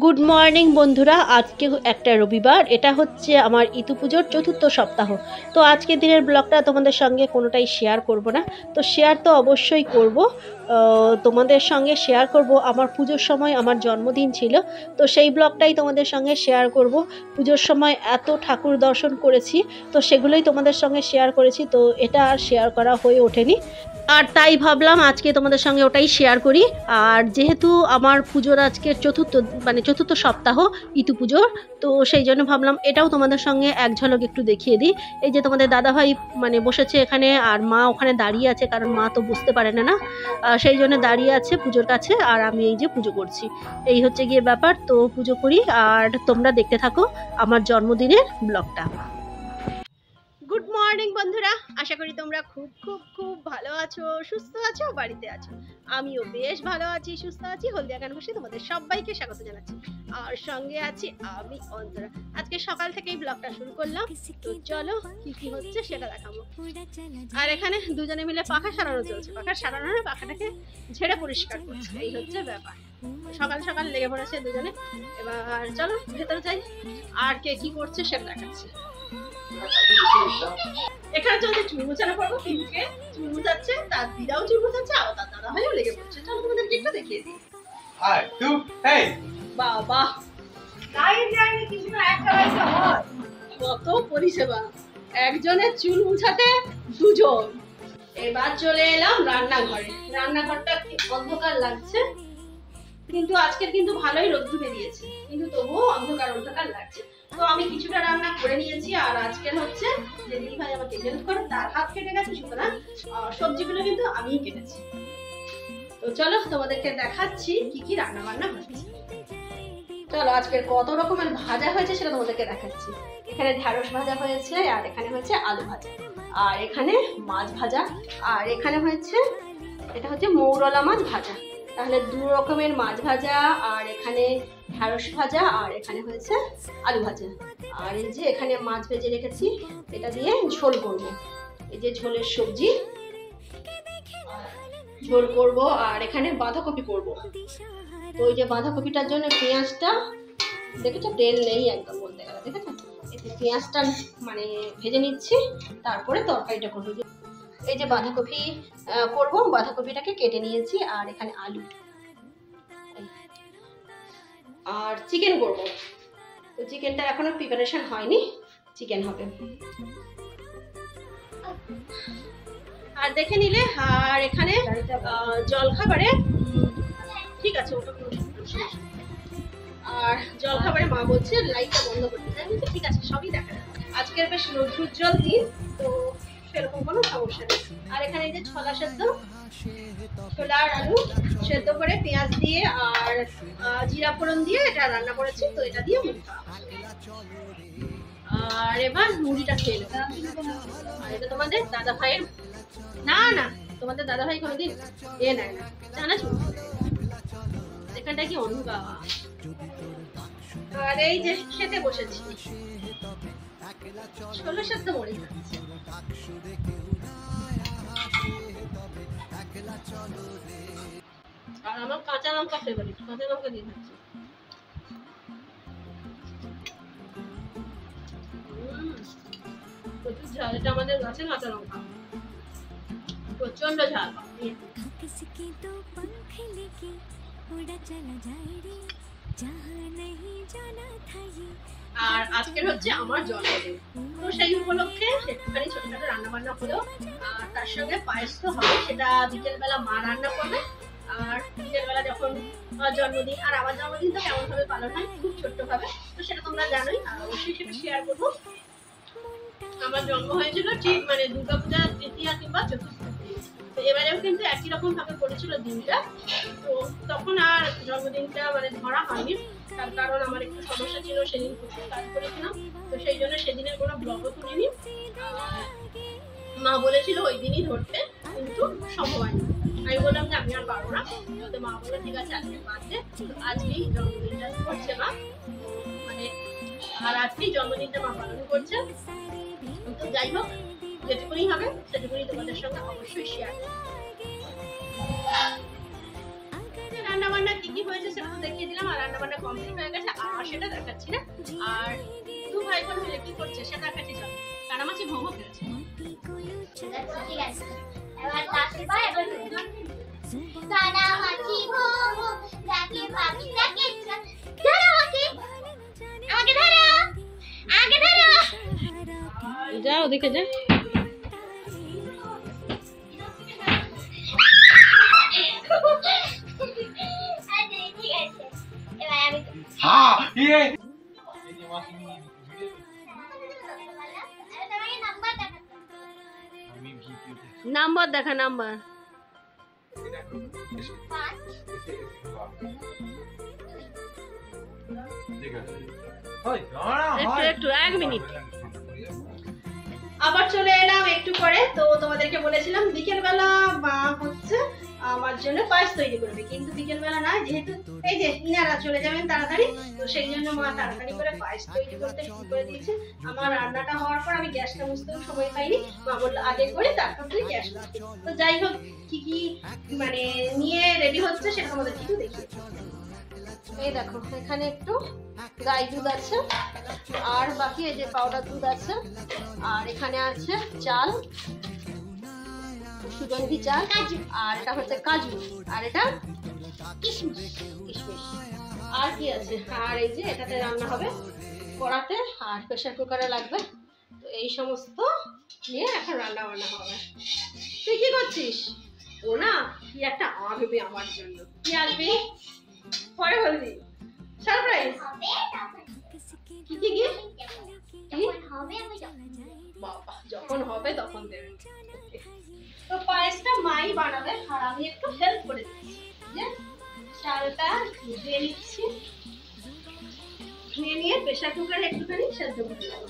Good morning বন্ধুরা, আজকে একটা রবিবার, এটা হচ্ছে আমার ইতু পুজোর চতুর্থ সপ্তাহ। তো আজকের দিনের ব্লগটা তোমাদের সঙ্গে কোনোটাই শেয়ার করব না, তো শেয়ার তো অবশ্যই করব। তোমাদের সঙ্গে শেয়ার করব আমার পুজোর সময় আমার জন্মদিন ছিল, তো সেই ব্লগটাই তোমাদের সঙ্গে শেয়ার করব। পুজোর সময় এত ঠাকুর দর্শন করেছি, তো সেগুলোই তোমাদের সঙ্গে শেয়ার করেছি, তো এটা আর শেয়ার করা হয়ে ওঠেনি, আর তাই ভাবলাম আজকে তোমাদের সঙ্গে ওটাই শেয়ার করি। আর যেহেতু আমার পুজোর আজকের চতুর্থ সপ্তাহ ইতু পুজোর, তো সেই জন্য ভাবলাম এটাও তোমাদের সঙ্গে এক ঝলক একটু দেখিয়ে দিই। এই যে তোমাদের দাদাভাই বসেছে এখানে, আর মা ওখানে দাঁড়িয়ে আছে, কারণ মা তো বুঝতে পারে না, সেই জন্য দাঁড়িয়ে আছে পুজোর কাছে, আর আমি এই যে পুজো করছি। এই হচ্ছে গিয়ে ব্যাপার, তো পুজো করি আর তোমরা দেখতে থাকো আমার জন্মদিনের ব্লগটা। গুড মর্নিং বন্ধুরা, আশা করি তোমরা খুব খুব খুব ভালো আছো, সুস্থ আছো, বাড়িতে আছো। আমিও বেশ ভালো আছি, সুস্থ আছি। হলদিয়া গান খুশি তোমাদের সবাইকে স্বাগত জানাচ্ছি, আর সঙ্গে আছি আমি অন্তরা। আজকে সকাল থেকেই ব্লগটা শুরু করলাম, তো চলো কি কি হচ্ছে সেটা দেখাবো। আর এখানে দুজনে মিলে পাখা সারানো চলছে, পাখাটাকে ঝেড়ে পরিষ্কার করছে, এই হচ্ছে ব্যাপার। সকাল সকাল লেগে পড়েছে দুজনে। এবার চলো ভেতরে যাই, আর কে কি করছে সেটা দেখাচ্ছি। এখানে চলছে চুল মোছানো পর্ব, পিঙ্কে চুল মোছাচ্ছে, তার দিদাও চুল মোছাচ্ছে, আর তার দাদা ভাইও লেগে পড়ছে। চলো তোমাদেরকে একটু দেখিয়ে দিই। বাবা কত পরিষেবা, একজনের চুল মুছাতে দুজন। এবার চলে এলাম রান্নাঘরে। রান্নাঘরটা অন্ধকার লাগছে, কিন্তু আজকের কিন্তু ভালোই রোদ্দু বেরিয়েছে, কিন্তু তবুও অন্ধকার অন্ধকার লাগছে। তো আমি কিছুটা রান্না করে নিয়েছি, আর আজকের হচ্ছে যে দিদি ভাই আমাকে হেল্প করে, তার হাত কেটে গেছে, সুতরাং সবজিগুলো কিন্তু আমিই কেটেছি। তো চলো তোমাদেরকে দেখাচ্ছি কি কি রান্না বান্না হচ্ছে। চলো আজকের কত রকমের ভাজা হয়েছে সেটা তোমাদেরকে দেখাচ্ছি। এখানে ঢেঁড়স ভাজা হয়েছে, আর এখানে হয়েছে আলু ভাজা, আর এখানে মাছ ভাজা, আর এখানে হয়েছে এটা হচ্ছে মৌরলা মাছ ভাজা। তাহলে দু রকমের মাছ ভাজা, আর এখানে ঢেঁড়স ভাজা, আর এখানে হয়েছে আলু ভাজা। আর এই যে এখানে মাছ ভেজে রেখেছি, এটা দিয়ে ঝোল করব। এই যে ঝোলের সবজি ঝোল করব, আর এখানে বাঁধাকপি করব। তো ওই যে বাঁধাকপিটার জন্য পেঁয়াজটা দেখেছো, তেল নেই একদম বলতে গেলে, দেখেছো, এতে পেঁয়াজটা ভেজে নিচ্ছি, তারপরে তরকারিটা করবো। এই যে বাঁধাকপি করব, বাঁধাকপিটাকে কেটে নিয়েছি, আর এখানে আলু, আর চিকেন করব। তো চিকেনটা এখনো প্রিপারেশন হয়নি, চিকেন হবে। আর দেখে নিলে, আর এখানে জলখাবারে ঠিক আছে ওটা, আর জলখাবারে মা বলছে লাইটটা বন্ধ করতে, তাই বলছে ঠিক আছে, সবই দেখা যাচ্ছে। আজকের বেশ রৌদ্রোজ্জ্বল দিন, তো সেরকম কোনো সমস্যা নেই। আর এখানে এই যে ছোলা সেদ্ধ, ছোলা আর আলু সেদ্ধ করে পেঁয়াজ দিয়ে আর জিরা ফোড়ন দিয়ে এটা রান্না করেছি, তো এটা দিয়ে মুড়ি খাওয়া। আর এবার মুড়িটা খেয়ে নেবো। আর এটা তোমাদের দাদা ভাইয়ের, না তোমাদের দাদা ভাই কোনোদিন এ নেয় না, জানাচ্ছ এখানটা কি অন্ধকার। আর এই যে খেতে বসেছি, ছোলা সেদ্ধ মুড়ি খাচ্ছি। আর আমার কাঁচা লঙ্কা ফেভারিট, কাঁচা লঙ্কা দিয়ে খাচ্ছি। প্রচুর ঝাল, এটা আমাদের গাছের কাঁচা লঙ্কা, প্রচন্ড ঝাল। আর আজকের হচ্ছে আমার জন্মদিন, তো সেই উপলক্ষে একটুখানি ছোটখাটো রান্না বান্না হলো, আর তার সঙ্গে পায়েস তো হবে, সেটা বিকেল বেলা মা রান্না করবে। আর বিকেল বেলা যখন জন্মদিন, আর আমার জন্মদিন তো কেমন ভাবে পালন হয়, খুব ছোট্ট ভাবে, তো সেটা তোমরা জানোই, আর অবশ্যই সেটা শেয়ার করবো। আমার জন্ম হয়েছিল ঠিক দুর্গাপূজা তৃতীয়া কিংবা চতুর্থ, তো এবারেও কিন্তু একই রকম ভাবে পড়েছিল দিনটা। তো তখন আর জন্মদিনটা ধরা হয়নি, তার কারণ আমার একটু সমস্যা ছিল, সেদিন প্রচুর কাজ করেছিলাম, তো সেই জন্য সেদিনের কোনো ব্লগও তুলিনি। মা বলেছিল ওই দিনই ধরতে, কিন্তু সম্ভব হয়নি। আমি বললাম যে আমি আর পারবো না, তো মা বললো ঠিক আছে আজকে বাদে, আজকেই জন্মদিনটা করছে মা, আর আজকেই জন্মদিনটা মা পালন করছে। তো যাই হোক, যেটুকুনি হবে সেটুকুনি তোমাদের সঙ্গে অবশ্যই শেয়ার করব। রান্না বান্না কি কি কি হয়েছে সেটা তো দেখিয়ে দিলাম, আর রান্না বান্না কমপ্লিট হয়ে গেছে, আর সেটা দেখাচ্ছি না। আর দু ভাই বোন মিলে কি করছে সেটা দেখাচ্ছি। চলো, কানামাছি ভোগ খেয়েছে। ঠিক আছে, এবার তাকে বা এবার কানামাছি ভোগ ডাকে পাখি ডাকে, ধরো আমাকে, আমাকে ধরো, আমাকে ধরো, যাও ওদিকে যা। নাম্বার দেখা, নাম্বার একটু 1 মিনিট। আবার চলে এলাম একটু পরে। তো তোমাদেরকে বলেছিলাম বিকেল বেলা মা হচ্ছে আমার জন্য পায়েস তৈরি করবে, কিন্তু বিকেল বেলা না, যেহেতু এই যে ইনারা চলে যাবেন তাড়াতাড়ি, তো সেই জন্য মা তাড়াতাড়ি করে পায়েস তৈরি করতে শুরু করে দিয়েছে। আমার রান্নাটা হওয়ার পর আমি গ্যাসটা মুছতেও সময় পাইনি, মা বললো আগে করে তারপর তুই গ্যাস মুছবি। তো যাই হোক, কি কি মানে নিয়ে রেডি হচ্ছে সেটা তোমাদের একটু দেখি। এই দেখো, এখানে একটু গাই দুধ আছে, আর বাকি এই যে পাউডার দুধ আছে, আর এখানে আছে চাল, সুগন্ধি চাল, আর এটা হচ্ছে কাজু, আর এটা কিশমিশ। আর কি আছে, আর এই যে এটাতে রান্না হবে কড়াতে, আর প্রেসার কুকারে লাগবে। তো এই সমস্ত নিয়ে এখন রান্না বান্না হবে। তুই কি করছিস? ও না, কি একটা আনবে আমার জন্য। কি আনবি পরে বলবি, সারপ্রাইজ। কি কি কি বাবা, যখন হবে তখন দেবে। তো পায়েসটা মাই বানাবে, আর আমি একটু হেল্প করে দিচ্ছি। যে চালটা ধুয়ে নিচ্ছি, ধুয়ে নিয়ে প্রেসার কুকারে একটুখানি সেদ্ধ করে নেব।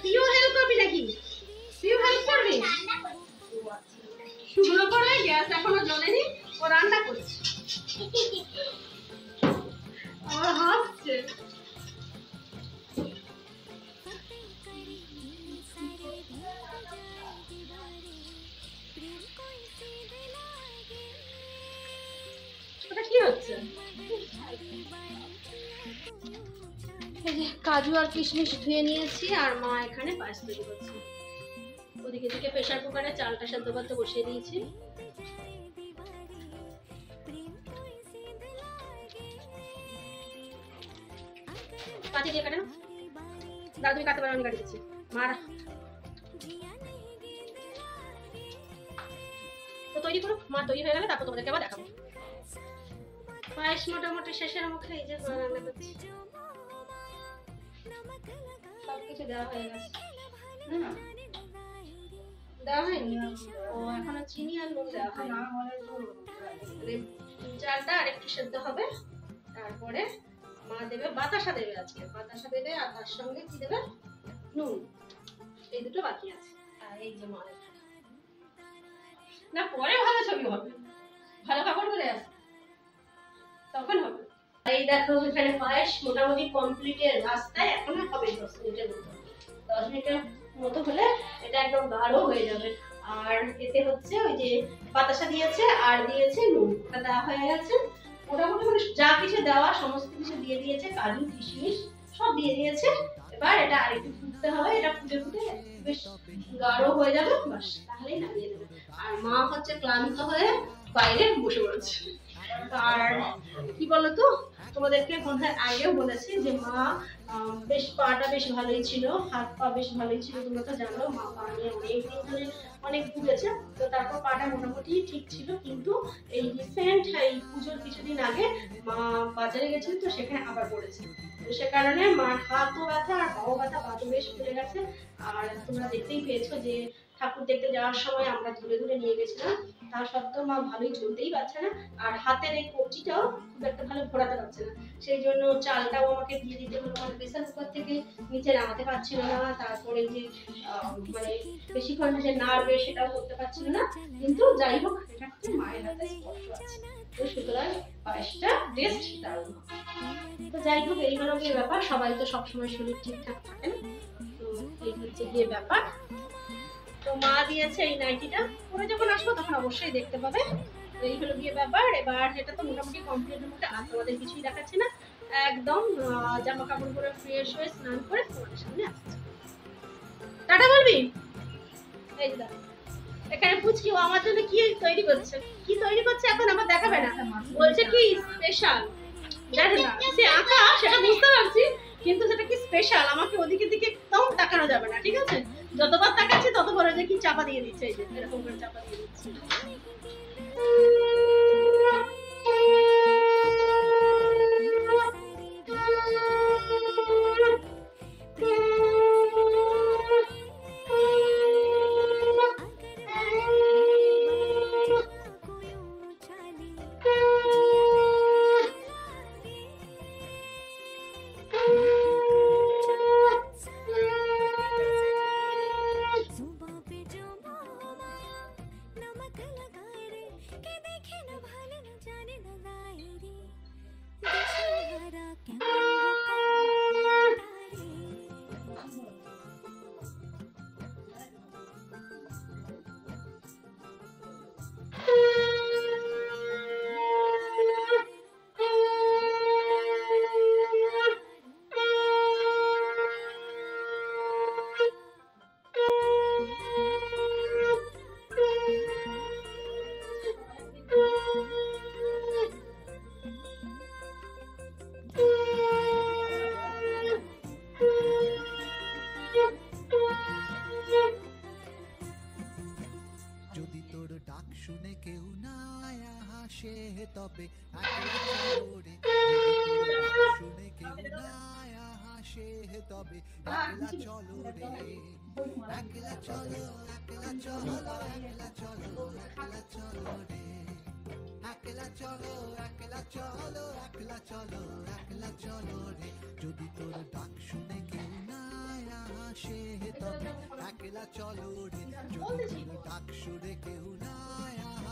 তুইও হেল্প করবি নাকি? তুইও হেল্প করবি? শুকনো করে গ্যাস এখনো জ্বলেনি, ও রান্না করছে। আমার হাসছে। ওটা কি হচ্ছে? এই যে কাজু আর কিশমিশ ধুয়ে নিয়েছি, আর মা এখানে পায়েস তৈরি করছে। ওদিকে দিকে প্রেসার কুকারে চালটা সেদ্ধ করতে বসিয়ে দিয়েছি। কাঁচি দিয়ে কাটে না, দাদা তুমি কাটতে পারো, আমি কাটি দিচ্ছি। মারা তো তৈরি করো, মা তৈরি হয়ে গেলে তারপর তোমাদেরকে আবার দেখাবো। পায়েস মোটামুটি শেষের মুখে। এই যে রান্না করছি, সবকিছু দেওয়া হয়ে গেছে। দেওয়া হয়নি? ও এখনো চিনি আর নুন দেওয়া হয়নি। চালটা আর একটু সেদ্ধ হবে, তারপরে মা দেবে বাতাসা, দেবে আজকে বাতাসা দেবে, আর তার সঙ্গে কি দেবে, নুন। এই দুটো বাকি আছে। আর এই যে মা না, পরে ভালো ছবি হবে, ভালো কাপড় পরে আসে তখন হবে। এই দেখো, এখানে পায়েস মোটামুটি কমপ্লিটের রাস্তায়, এখনো হবে 10 মিনিটের মতো। 10 মিনিটের মতো হলে এটা একদম গাঢ় হয়ে যাবে। আর এতে হচ্ছে ওই যে বাতাসা দিয়েছে আর দিয়েছে নুন, এটা দেওয়া হয়ে গেছে। মোটামুটি মানে যা কিছু দেওয়া সমস্ত কিছু দিয়ে দিয়েছে, কাজু কিশমিশ সব দিয়ে দিয়েছে। এবার এটা আরেকটু ফুটতে হবে, এটা ফুটে ফুটে বেশ গাঢ় হয়ে যাবে, বাস তাহলেই নামিয়ে দেবে। আর মা হচ্ছে ক্লান্ত হয়ে বাইরে বসে পড়েছে। আর কি বলতো, তোমাদেরকে বোধহয় আগেও বলেছি যে মা বেশ পাটা বেশ ভালোই ছিল, হাত পা বেশ ভালোই ছিল। তোমরা তো জানো মা পা নিয়ে অনেকদিন ধরে অনেক ভুগেছে। তো তারপর পাটা মোটামুটি ঠিক ছিল, কিন্তু এই রিসেন্ট এই পুজোর কিছুদিন আগে মা বাজারে গেছিল, তো সেখানে আবার পড়েছে। তো সে কারণে মার হাতও ব্যথা আর পাও ব্যথা, পাও বেশ ফুলে গেছে। আর তোমরা দেখতেই পেয়েছো যে ঠাকুর দেখতে যাওয়ার সময় আমরা ধরে ধরে নিয়ে গেছিলাম, তা সত্ত্বেও মা ভালোই চলতেই পারছে না। আর হাতের এই কবজিটাও খুব একটা ভালো ঘোরাতে পারছে না, সেই জন্য চালটাও আমাকে দিয়ে দিতে হলো। মানে প্রেসার কুকার থেকে নিচে নামাতে পারছিল না, তারপরে যে মানে বেশিক্ষণ যে নাড়বে সেটাও করতে পারছিল না। কিন্তু যাই হোক, এটা হচ্ছে মায়ের হাতে স্পর্শ আছে, তো সুতরাং পায়েসটা টেস্ট দারুণ। তো যাই হোক, এই হলো গিয়ে ব্যাপার। সবাই তো সবসময় শরীর ঠিকঠাক থাকে না, তো এই হচ্ছে গিয়ে ব্যাপার। তো মা দিয়েছে এই নাইটিটা, পরে যখন আসবো তখন অবশ্যই দেখতে পাবে। এই হলো গিয়ে ব্যাপার। এবার এটা তো মোটামুটি কমপ্লিটের মধ্যে, আর তোমাদের কিছুই দেখাচ্ছে না, একদম জামা কাপড় পরে ফ্রেশ হয়ে স্নান করে তোমাদের সামনে আসছে। টাটা বলবি? এই যে এখানে পুচকি ও আমার জন্য কি তৈরি করছে, কি তৈরি করছে এখন আমার দেখাবে না, বলছে কি স্পেশাল। জানি না সে আঁকা সেটা বুঝতে পারছি, কিন্তু সেটা কি স্পেশাল আমাকে ওদিকে দিকে একদম তাকানো যাবে না, ঠিক আছে? যতবার তাকাচ্ছি ততবার যে কি চাপা দিয়ে দিচ্ছে, এই যে এরকম করে চাপা দিয়ে দিচ্ছে। যদি তোর ডাক শুনে কেউ না হাসে তবে শুনে কেউ না হাসে তবে একলা চলো রে, একলা চলো, একলা চলো, একলা চলো, একলা চলো রে, একলা চলো, একলা চলো, একলা চলো, একলা চলো রে। যদি তোর ডাক শুনে কেউ না আসে তবে একলা চলো রে, যদি তোর ডাক শুনে কেউ না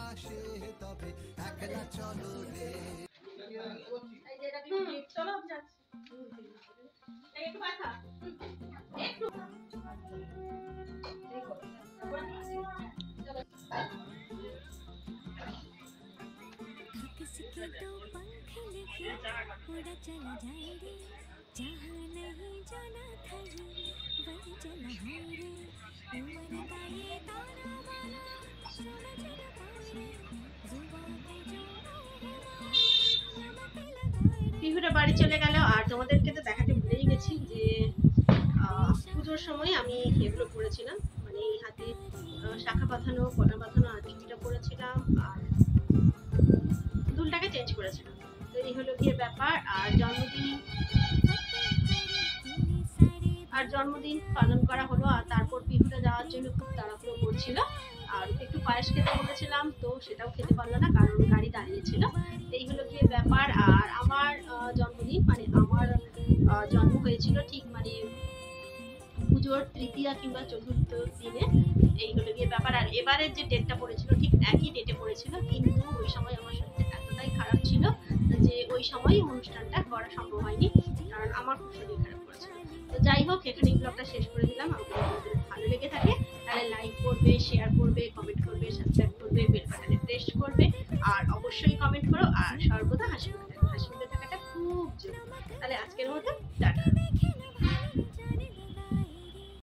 আসে তবে একলা চলো রে। চলো যাচ্ছি একটু মাথা একটু किसी के तो पंख लेके उड़ा चला जाएंगे, जहाँ नहीं जाना था वही चला है रे। उम्र का ये ताना बाना सुना चला पाए, जुबान पे जो नमक लगाए रे। পিহুটা বাড়ি চলে গেল। আর তোমাদেরকে তো দেখাতে ভুলেই গেছি যে পুজোর সময় আমি এগুলো পরেছিলাম, মানে এই হাতে শাখা বাঁধানো, কটা বাঁধানো আর চুড়িটা পরেছিলাম, আর দুলটাকে চেঞ্জ করেছিলাম। তো এই হলো গিয়ে ব্যাপার। আর জন্মদিন পালন করা হলো। আর তারপর পিহুটা যাওয়ার জন্য খুব তাড়াহুড়ো করছিল, আর একটু পায়েস খেতে বলেছিলাম, তো সেটাও খেতে পারলো না কারণ গাড়ি দাঁড়িয়েছিল। এই হলো গিয়ে ব্যাপার। আর আমার জন্মদিন মানে আমার জন্ম হয়েছিল ঠিক মানে পুজোর তৃতীয়া কিংবা চতুর্থ দিনে। এই হলো গিয়ে ব্যাপার। আর এবারের যে ডেটটা পড়েছিল ঠিক একই ডেটে পড়েছিল, কিন্তু ওই সময় আমার শরীরটা এতটাই খারাপ ছিল যে ওই সময় অনুষ্ঠানটা করা সম্ভব হয়নি, কারণ আমার খুব শরীর খারাপ করেছিল। তো যাই হোক, এখানে এই ব্লগটা শেষ করে দিলাম। আমাদের ভালো লেগে থাকে তাহলে লাইক করবে, শেয়ার করবে, কমেন্ট করবে, সাবস্ক্রাইব